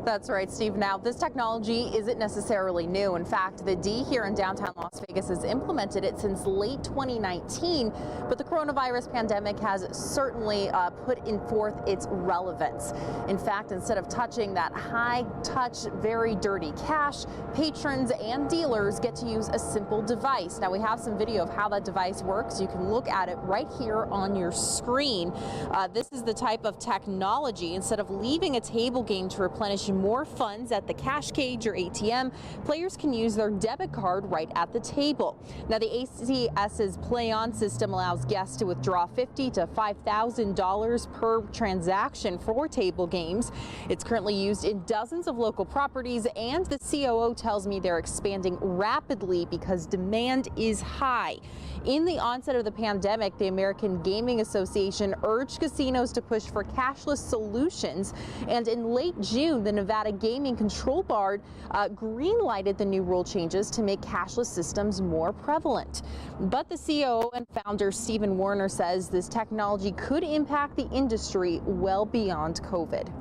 That's right, Steve. Now, this technology isn't necessarily new. In fact, the D here in downtown Las Vegas has implemented it since late 2019, but the coronavirus pandemic has certainly put in forth its relevance. In fact, instead of touching that high-touch, very dirty cash, patrons and dealers get to use a simple device. Now, we have some video of how that device works. You can look at it right here on your screen. This is the type of technology. Instead of leaving a table game to replenish more funds at the cash cage or ATM, players can use their debit card right at the table. Now, the ACS's Play On system allows guests to withdraw $50,000 to $5,000 per transaction for table games. It's currently used in dozens of local properties, and the COO tells me they're expanding rapidly because demand is high. In the onset of the pandemic, the American Gaming Association urged casinos to push for cashless solutions, and in late June, the Nevada Gaming Control Board green-lighted the new rule changes to make cashless systems more prevalent. But the COO and founder Stephen Warner says this technology could impact the industry well beyond COVID.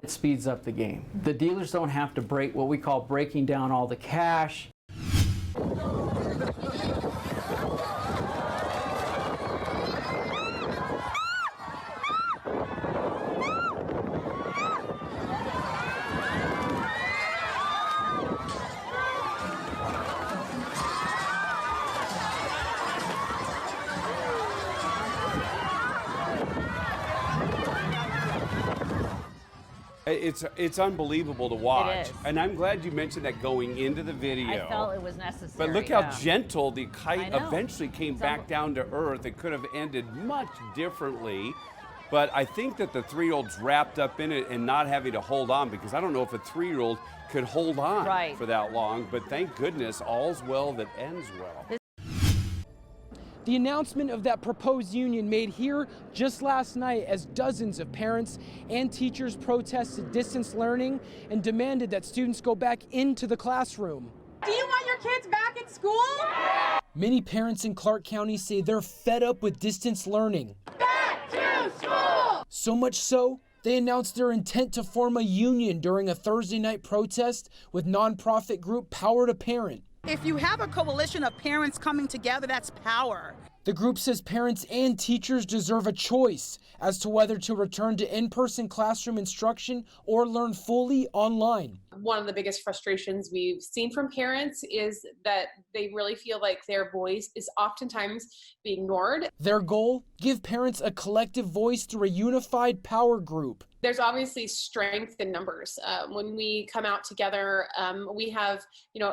It speeds up the game. The dealers don't have to break what we call breaking down all the cash. It's unbelievable to watch. It is. And I'm glad you mentioned that going into the video. I felt it was necessary. But look how gentle the kite I know. eventually came back down to earth. It could have ended much differently. But I think that the 3-year-old's wrapped up in it and not having to hold on, because I don't know if a 3-year-old could hold on for that long. But thank goodness, all's well that ends well. The announcement of that proposed union made here just last night as dozens of parents and teachers protested distance learning and demanded that students go back into the classroom. Do you want your kids back at school? Many parents in Clark County say they're fed up with distance learning. Back to school! So much so, they announced their intent to form a union during a Thursday night protest with nonprofit group Power to Parent. If you have a coalition of parents coming together, that's power. The group says parents and teachers deserve a choice as to whether to return to in-person classroom instruction or learn fully online. One of the biggest frustrations we've seen from parents is that they really feel like their voice is oftentimes being ignored. Their goal, give parents a collective voice through a unified power group. There's obviously strength in numbers. When we come out together, we have,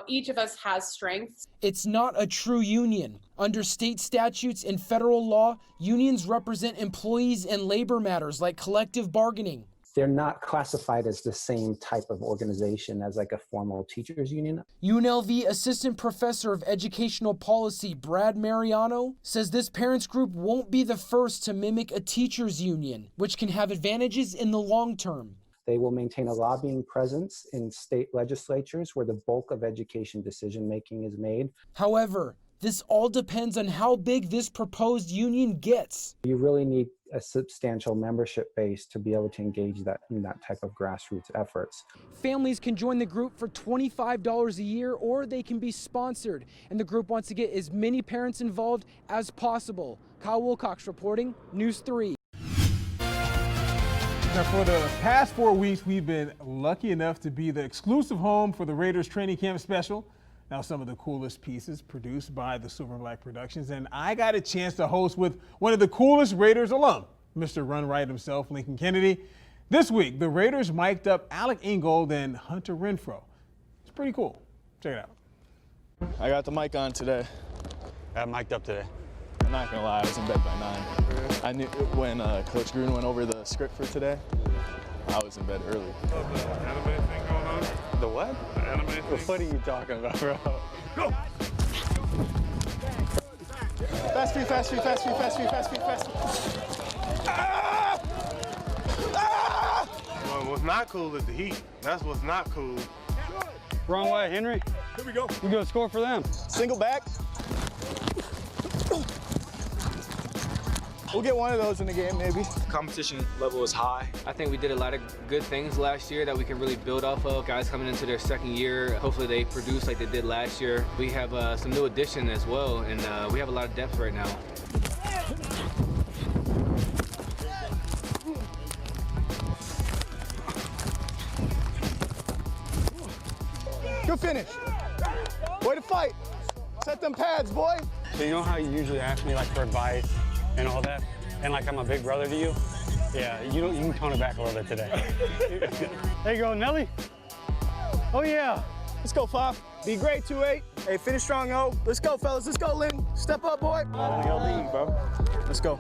each of us has strengths. It's not a true union. Under state statutes and federal law, unions represent employees and labor matters like collective bargaining. They're not classified as the same type of organization as like a formal teachers union. UNLV Assistant Professor of Educational Policy Brad Mariano says this parents group won't be the first to mimic a teachers union, which can have advantages in the long term. They will maintain a lobbying presence in state legislatures where the bulk of education decision-making is made. However, this all depends on how big this proposed union gets. You really need a substantial membership base to be able to engage in that type of grassroots efforts. Families can join the group for $25 a year, or they can be sponsored, and the group wants to get as many parents involved as possible. Kyle Wilcox reporting, News 3. Now, for the past 4 weeks, we've been lucky enough to be the exclusive home for the Raiders Training Camp Special. Now, some of the coolest pieces produced by the Silver and Black Productions, and I got a chance to host with one of the coolest Raiders alum, Mr. Run Right himself, Lincoln Kennedy. This week, the Raiders mic'd up Alec Ingold and Hunter Renfrow. It's pretty cool. Check it out. I got the mic on today. I got mic'd up today. I'm not gonna lie, I was in bed by 9. I knew when Coach Green went over the script for today, I was in bed early. The anime thing going on? The what? The anime thing? What are you talking about, bro? Go! Fast feet, fast feet, fast feet, fast feet, fast feet, fast feet. Ah! Ah! Well, what's not cool is the heat. That's what's not cool. Wrong way, Henry. Here we go. We're gonna score for them. Single back. We'll get one of those in the game, maybe. Competition level is high. I think we did a lot of good things last year that we can really build off of. Guys coming into their second year, hopefully they produce like they did last year. We have some new addition as well, and we have a lot of depth right now. Good finish. Way to fight. Set them pads, boy. So you know how you usually ask me like for advice and all that, and like I'm a big brother to you? Yeah, you can tone it back a little bit today. There you go, Nelly. Oh yeah. Let's go, Faf. Be great, 2-8. Hey, finish strong, O. Let's go, fellas. Let's go, Lynn. Step up, boy. Only a lead, bro. Let's go.